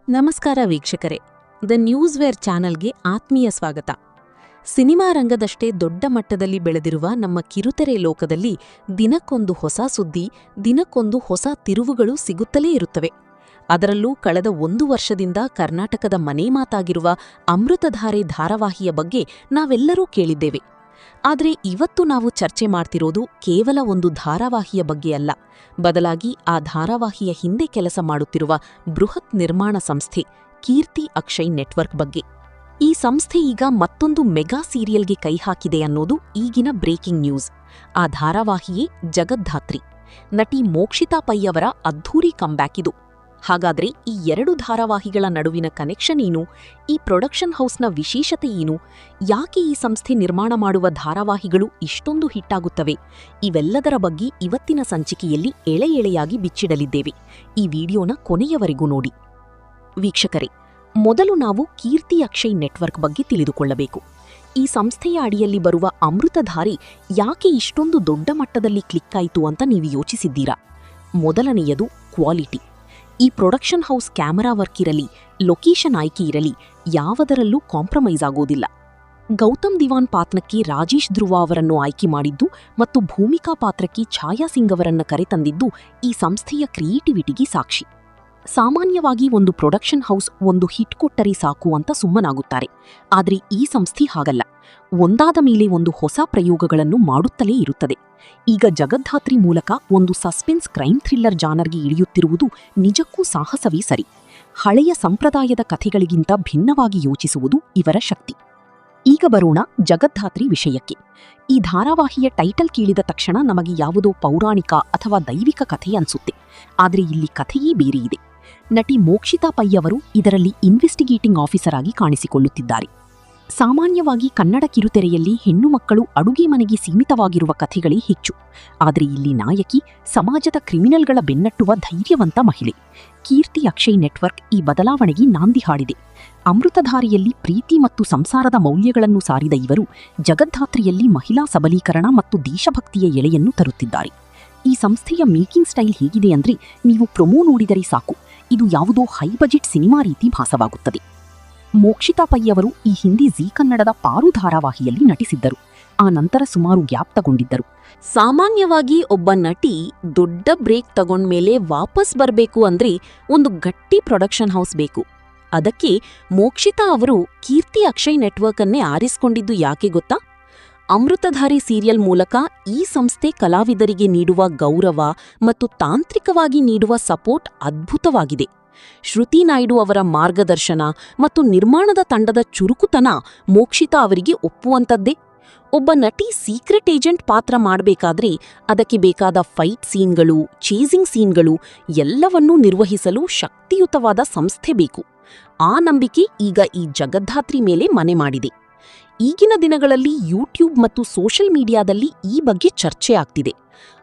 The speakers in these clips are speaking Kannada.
ನಮಸ್ಕಾರ ವೀಕ್ಷಕರೇ, ದ ನ್ಯೂಸ್ ವೇರ್ ಚಾನೆಲ್ಗೆ ಆತ್ಮೀಯ ಸ್ವಾಗತ. ಸಿನಿಮಾ ರಂಗದಷ್ಟೇ ದೊಡ್ಡ ಮಟ್ಟದಲ್ಲಿ ಬೆಳೆದಿರುವ ನಮ್ಮ ಕಿರುತೆರೆ ಲೋಕದಲ್ಲಿ ದಿನಕ್ಕೊಂದು ಹೊಸ ಸುದ್ದಿ, ದಿನಕ್ಕೊಂದು ಹೊಸ ತಿರುವುಗಳು ಸಿಗುತ್ತಲೇ ಇರುತ್ತವೆ. ಅದರಲ್ಲೂ ಕಳೆದ 1 ವರ್ಷದಿಂದ ಕರ್ನಾಟಕದ ಮನೆ ಮಾತಾಗಿರುವ ಅಮೃತಧಾರೆ ಧಾರಾವಾಹಿಯ ಬಗ್ಗೆ ನಾವೆಲ್ಲರೂ ಕೇಳಿದ್ದೇವೆ. ಆದರೆ ಇವತ್ತು ನಾವು ಚರ್ಚೆ ಮಾಡ್ತಿರೋದು ಕೇವಲ ಒಂದು ಧಾರಾವಾಹಿಯ ಬಗ್ಗೆ ಅಲ್ಲ, ಬದಲಾಗಿ ಆ ಧಾರಾವಾಹಿಯ ಹಿಂದೆ ಕೆಲಸ ಮಾಡುತ್ತಿರುವ ಬೃಹತ್ ನಿರ್ಮಾಣ ಸಂಸ್ಥೆ ಕೀರ್ತಿ ಅಕ್ಷಯ್ ನೆಟ್ವರ್ಕ್ ಬಗ್ಗೆ. ಈ ಸಂಸ್ಥೆ ಈಗ ಮತ್ತೊಂದು ಮೆಗಾ ಸೀರಿಯಲ್ಗೆ ಕೈ ಹಾಕಿದೆ ಅನ್ನೋದು ಈಗಿನ ಬ್ರೇಕಿಂಗ್ ನ್ಯೂಸ್. ಆ ಧಾರಾವಾಹಿಯೇ ಜಗದ್ಧಾತ್ರಿ. ನಟಿ ಮೋಕ್ಷಿತಾ ಪೈ ಅವರ ಅದ್ಧೂರಿ ಕಂಬ್ಯಾಕ್ ಇದು. ಹಾಗಾದ್ರೆ ಈ 2 ಧಾರಾವಾಹಿಗಳ ನಡುವಿನ ಕನೆಕ್ಷನ್ ಏನು? ಈ ಪ್ರೊಡಕ್ಷನ್ ಹೌಸ್ನ ವಿಶೇಷತೆ ಏನು? ಯಾಕೆ ಈ ಸಂಸ್ಥೆ ನಿರ್ಮಾಣ ಮಾಡುವ ಧಾರಾವಾಹಿಗಳು ಇಷ್ಟೊಂದು ಹಿಟ್ಟಾಗುತ್ತವೆ? ಇವೆಲ್ಲದರ ಬಗ್ಗೆ ಇವತ್ತಿನ ಸಂಚಿಕೆಯಲ್ಲಿ ಎಳೆಯಾಗಿ ಬಿಚ್ಚಿಡಲಿದ್ದೇವೆ. ಈ ವಿಡಿಯೋನ ಕೊನೆಯವರೆಗೂ ನೋಡಿ. ವೀಕ್ಷಕರೇ, ಮೊದಲು ನಾವು ಕೀರ್ತಿ ಅಕ್ಷಯ್ ನೆಟ್ವರ್ಕ್ ಬಗ್ಗೆ ತಿಳಿದುಕೊಳ್ಳಬೇಕು. ಈ ಸಂಸ್ಥೆಯ ಅಡಿಯಲ್ಲಿ ಬರುವ ಅಮೃತಧಾರೆ ಯಾಕೆ ಇಷ್ಟೊಂದು ದೊಡ್ಡ ಮಟ್ಟದಲ್ಲಿ ಕ್ಲಿಕ್ ಆಯಿತು ಅಂತ ನೀವು ಯೋಚಿಸಿದ್ದೀರಾ? ಮೊದಲನೆಯದು ಕ್ವಾಲಿಟಿ. ಈ ಪ್ರೊಡಕ್ಷನ್ ಹೌಸ್ ಕ್ಯಾಮರಾ ವರ್ಕ್ ಇರಲಿ, ಲೊಕೇಶನ್ ಆಯ್ಕೆ ಇರಲಿ, ಯಾವುದರಲ್ಲೂ ಕಾಂಪ್ರಮೈಸ್ ಆಗೋದಿಲ್ಲ. ಗೌತಮ್ ದಿವಾನ್ ಪಾತ್ರಕ್ಕೆ ರಾಜೇಶ್ ಧ್ರುವ ಅವರನ್ನು ಆಯ್ಕೆ ಮಾಡಿದ್ದು ಮತ್ತು ಭೂಮಿಕಾ ಪಾತ್ರಕ್ಕೆ ಛಾಯಾ ಸಿಂಗ್ ಅವರನ್ನು ಕರೆತಂದಿದ್ದು ಈ ಸಂಸ್ಥೆಯ ಕ್ರಿಯೇಟಿವಿಟಿಗೆ ಸಾಕ್ಷಿ. ಸಾಮಾನ್ಯವಾಗಿ ಒಂದು ಪ್ರೊಡಕ್ಷನ್ ಹೌಸ್ ಒಂದು ಹಿಟ್ ಕೊಟ್ಟರೆ ಸಾಕು ಅಂತ ಸುಮ್ಮನಾಗುತ್ತಾರೆ. ಆದರೆ ಈ ಸಂಸ್ಥೆ ಹಾಗಲ್ಲ, ಒಂದಾದ ಮೇಲೆ ಒಂದು ಹೊಸ ಪ್ರಯೋಗಗಳನ್ನು ಮಾಡುತ್ತಲೇ ಇರುತ್ತದೆ. ಈಗ ಜಗದ್ಧಾತ್ರಿ ಮೂಲಕ ಒಂದು ಸಸ್ಪೆನ್ಸ್ ಕ್ರೈಮ್ ಥ್ರಿಲ್ಲರ್ ಜಾನರ್ಗೆ ಇಳಿಯುತ್ತಿರುವುದು ನಿಜಕ್ಕೂ ಸಾಹಸವೇ ಸರಿ. ಹಳೆಯ ಸಂಪ್ರದಾಯದ ಕಥೆಗಳಿಗಿಂತ ಭಿನ್ನವಾಗಿ ಯೋಚಿಸುವುದು ಇವರ ಶಕ್ತಿ. ಈಗ ಬರೋಣ ಜಗದ್ಧಾತ್ರಿ ವಿಷಯಕ್ಕೆ. ಈ ಧಾರಾವಾಹಿಯ ಟೈಟಲ್ ಕೇಳಿದ ತಕ್ಷಣ ನಮಗೆ ಯಾವುದೋ ಪೌರಾಣಿಕ ಅಥವಾ ದೈವಿಕ ಕಥೆ ಅನ್ಸುತ್ತೆ. ಆದರೆ ಇಲ್ಲಿ ಕಥೆಯೇ ಬೇರೆ ಇದೆ. ನಟಿ ಮೋಕ್ಷಿತಾ ಪೈ ಅವರು ಇದರಲ್ಲಿ ಇನ್ವೆಸ್ಟಿಗೇಟಿಂಗ್ ಆಫೀಸರ್ ಆಗಿ ಕಾಣಿಸಿಕೊಳ್ಳುತ್ತಿದ್ದಾರೆ. ಸಾಮಾನ್ಯವಾಗಿ ಕನ್ನಡ ಕಿರುತೆರೆಯಲ್ಲಿ ಹೆಣ್ಣು ಮಕ್ಕಳು ಅಡುಗೆ ಮನೆಗೆ ಸೀಮಿತವಾಗಿರುವ ಕಥೆಗಳೇ ಹೆಚ್ಚು. ಆದರೆ ಇಲ್ಲಿ ನಾಯಕಿ ಸಮಾಜದ ಕ್ರಿಮಿನಲ್ಗಳ ಬೆನ್ನಟ್ಟುವ ಧೈರ್ಯವಂತ ಮಹಿಳೆ. ಕೀರ್ತಿ ಅಕ್ಷಯ್ ನೆಟ್ವರ್ಕ್ ಈ ಬದಲಾವಣೆಗೆ ನಾಂದಿ ಹಾಡಿದೆ. ಅಮೃತಧಾರೆಯಲ್ಲಿ ಪ್ರೀತಿ ಮತ್ತು ಸಂಸಾರದ ಮೌಲ್ಯಗಳನ್ನು ಸಾರಿದ ಇವರು ಜಗದ್ಧಾತ್ರಿಯಲ್ಲಿ ಮಹಿಳಾ ಸಬಲೀಕರಣ ಮತ್ತು ದೇಶಭಕ್ತಿಯ ಎಳೆಯನ್ನು ತರುತ್ತಿದ್ದಾರೆ. ಈ ಸಂಸ್ಥೆಯ ಮೇಕಿಂಗ್ ಸ್ಟೈಲ್ ಹೇಗಿದೆ ಅಂದ್ರೆ ನೀವು ಪ್ರೊಮೋ ನೋಡಿದರೆ ಸಾಕು, ಇದು ಯಾವುದೋ ಹೈ ಬಜೆಟ್ ಸಿನಿಮಾ ರೀತಿ ಭಾಸವಾಗುತ್ತದೆ. ಮೋಕ್ಷಿತಾ ಪೈ ಅವರು ಈ ಹಿಂದೆ ಜೀ ಕನ್ನಡದ ಪಾರು ಧಾರಾವಾಹಿಯಲ್ಲಿ ನಟಿಸಿದ್ದರು. ಆ ನಂತರ ಸುಮಾರು ಗ್ಯಾಪ್ ತಗೊಂಡಿದ್ದರು. ಸಾಮಾನ್ಯವಾಗಿ ಒಬ್ಬ ನಟಿ ದೊಡ್ಡ ಬ್ರೇಕ್ ತಗೊಂಡ್ಮೇಲೆ ವಾಪಸ್ ಬರಬೇಕು ಅಂದ್ರೆ ಒಂದು ಗಟ್ಟಿ ಪ್ರೊಡಕ್ಷನ್ ಹೌಸ್ ಬೇಕು. ಅದಕ್ಕೆ ಮೋಕ್ಷಿತಾ ಅವರು ಕೀರ್ತಿ ಅಕ್ಷಯ್ ನೆಟ್ವರ್ಕ್ ಅನ್ನೇ ಆರಿಸಿಕೊಂಡಿದ್ದು ಯಾಕೆ ಗೊತ್ತಾ? ಅಮೃತಧಾರೆ ಸೀರಿಯಲ್ ಮೂಲಕ ಈ ಸಂಸ್ಥೆ ಕಲಾವಿದರಿಗೆ ನೀಡುವ ಗೌರವ ಮತ್ತು ತಾಂತ್ರಿಕವಾಗಿ ನೀಡುವ ಸಪೋರ್ಟ್ ಅದ್ಭುತವಾಗಿದೆ. ಶ್ರುತಿ ನಾಯ್ಡು ಅವರ ಮಾರ್ಗದರ್ಶನ ಮತ್ತು ನಿರ್ಮಾಣದ ತಂಡದ ಚುರುಕುತನ ಮೋಕ್ಷಿತಾ ಅವರಿಗೆ ಒಪ್ಪುವಂಥದ್ದೇ. ಒಬ್ಬ ನಟಿ ಸೀಕ್ರೆಟ್ ಏಜೆಂಟ್ ಪಾತ್ರ ಮಾಡಬೇಕಾದ್ರೆ ಅದಕ್ಕೆ ಬೇಕಾದ ಫೈಟ್ ಸೀನ್ಗಳು, ಚೇಸಿಂಗ್ ಸೀನ್ಗಳು ಎಲ್ಲವನ್ನೂ ನಿರ್ವಹಿಸಲು ಶಕ್ತಿಯುತವಾದ ಸಂಸ್ಥೆ ಬೇಕು. ಆ ನಂಬಿಕೆ ಈಗ ಈ ಜಗದ್ಧಾತ್ರಿ ಮೇಲೆ ಮನೆ ಮಾಡಿದೆ. ಈಗಿನ ದಿನಗಳಲ್ಲಿ ಯೂಟ್ಯೂಬ್ ಮತ್ತು ಸೋಷಿಯಲ್ ಮೀಡಿಯಾದಲ್ಲಿ ಈ ಬಗ್ಗೆ ಚರ್ಚೆ ಆಗ್ತಿದೆ.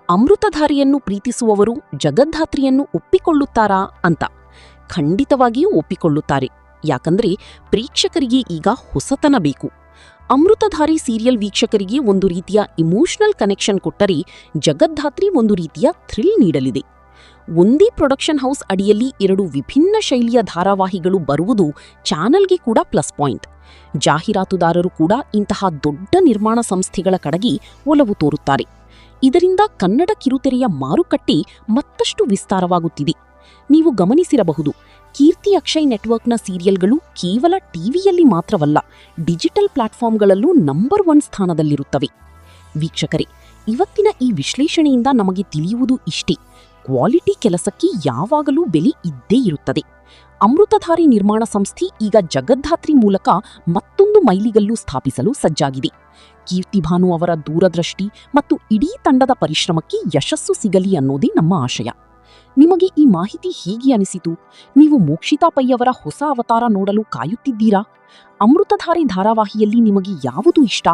ಅಮೃತಧಾರೆಯನ್ನು ಪ್ರೀತಿಸುವವರು ಜಗದ್ಧಾತ್ರಿಯನ್ನು ಒಪ್ಪಿಕೊಳ್ಳುತ್ತಾರಾ ಅಂತ. ಖಂಡಿತವಾಗಿಯೂ ಒಪ್ಪಿಕೊಳ್ಳುತ್ತಾರೆ. ಯಾಕಂದ್ರೆ ಪ್ರೇಕ್ಷಕರಿಗೆ ಈಗ ಹೊಸತನ ಬೇಕು. ಅಮೃತಧಾರೆ ಸೀರಿಯಲ್ ವೀಕ್ಷಕರಿಗೆ ಒಂದು ರೀತಿಯ ಇಮೋಷನಲ್ ಕನೆಕ್ಷನ್ ಕೊಟ್ಟರೆ, ಜಗದ್ಧಾತ್ರಿ ಒಂದು ರೀತಿಯ ಥ್ರಿಲ್ ನೀಡಲಿದೆ. ಒಂದೇ ಪ್ರೊಡಕ್ಷನ್ ಹೌಸ್ ಅಡಿಯಲ್ಲಿ 2 ವಿಭಿನ್ನ ಶೈಲಿಯ ಧಾರಾವಾಹಿಗಳು ಬರುವುದು ಚಾನೆಲ್ಗೆ ಕೂಡ ಪ್ಲಸ್ ಪಾಯಿಂಟ್. ಜಾಹೀರಾತುದಾರರು ಕೂಡ ಇಂತಹ ದೊಡ್ಡ ನಿರ್ಮಾಣ ಸಂಸ್ಥೆಗಳ ಕಡೆಗೆ ಒಲವು ತೋರುತ್ತಾರೆ. ಇದರಿಂದ ಕನ್ನಡ ಕಿರುತೆರೆಯ ಮಾರುಕಟ್ಟೆ ಮತ್ತಷ್ಟು ವಿಸ್ತಾರವಾಗುತ್ತಿದೆ. ನೀವು ಗಮನಿಸಿರಬಹುದು, ಕೀರ್ತಿ ಅಕ್ಷಯ್ ನೆಟ್ವರ್ಕ್ನ ಸೀರಿಯಲ್ಗಳು ಕೇವಲ ಟಿವಿಯಲ್ಲಿ ಮಾತ್ರವಲ್ಲ, ಡಿಜಿಟಲ್ ಪ್ಲಾಟ್ಫಾರ್ಮ್ಗಳಲ್ಲೂ ನಂಬರ್ 1 ಸ್ಥಾನದಲ್ಲಿರುತ್ತವೆ. ವೀಕ್ಷಕರೇ, ಇವತ್ತಿನ ಈ ವಿಶ್ಲೇಷಣೆಯಿಂದ ನಮಗೆ ತಿಳಿಯುವುದು ಇಷ್ಟೇ: ಕ್ವಾಲಿಟಿ ಕೆಲಸಕ್ಕೆ ಯಾವಾಗಲೂ ಬೆಲೆ ಇದ್ದೇ ಇರುತ್ತದೆ. ಅಮೃತಧಾರೆ ನಿರ್ಮಾಣ ಸಂಸ್ಥೆ ಈಗ ಜಗದ್ಧಾತ್ರಿ ಮೂಲಕ ಮತ್ತೊಂದು ಮೈಲಿಗಲ್ಲು ಸ್ಥಾಪಿಸಲು ಸಜ್ಜಾಗಿದೆ. ಕೀರ್ತಿಭಾನು ಅವರ ದೂರದೃಷ್ಟಿ ಮತ್ತು ಇಡೀ ತಂಡದ ಪರಿಶ್ರಮಕ್ಕೆ ಯಶಸ್ಸು ಸಿಗಲಿ ಅನ್ನೋದೇ ನಮ್ಮ ಆಶಯ. ನಿಮಗೆ ಈ ಮಾಹಿತಿ ಹೇಗೆ ಅನಿಸಿತು? ನೀವು ಮೋಕ್ಷಿತಾ ಪೈ ಅವರ ಹೊಸ ಅವತಾರ ನೋಡಲು ಕಾಯುತ್ತಿದ್ದೀರಾ? ಅಮೃತಧಾರೆ ಧಾರಾವಾಹಿಯಲ್ಲಿ ನಿಮಗೆ ಯಾವುದು ಇಷ್ಟ?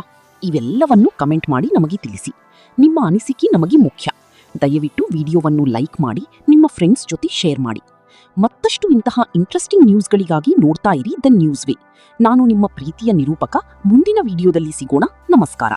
ಇವೆಲ್ಲವನ್ನೂ ಕಮೆಂಟ್ ಮಾಡಿ ನಮಗೆ ತಿಳಿಸಿ. ನಿಮ್ಮ ಅನಿಸಿಕೆ ನಮಗೆ ಮುಖ್ಯ. ದಯವಿಟ್ಟು ವಿಡಿಯೋವನ್ನು ಲೈಕ್ ಮಾಡಿ, ನಿಮ್ಮ ಫ್ರೆಂಡ್ಸ್ ಜೊತೆ ಶೇರ್ ಮಾಡಿ. ಮತ್ತಷ್ಟು ಇಂತಹ ಇಂಟ್ರೆಸ್ಟಿಂಗ್ ನ್ಯೂಸ್ಗಳಿಗಾಗಿ ನೋಡ್ತಾ ಇರಿ ದ ನ್ಯೂಸ್ ವೇ. ನಾನು ನಿಮ್ಮ ಪ್ರೀತಿಯ ನಿರೂಪಕ. ಮುಂದಿನ ವಿಡಿಯೋದಲ್ಲಿ ಸಿಗೋಣ. ನಮಸ್ಕಾರ.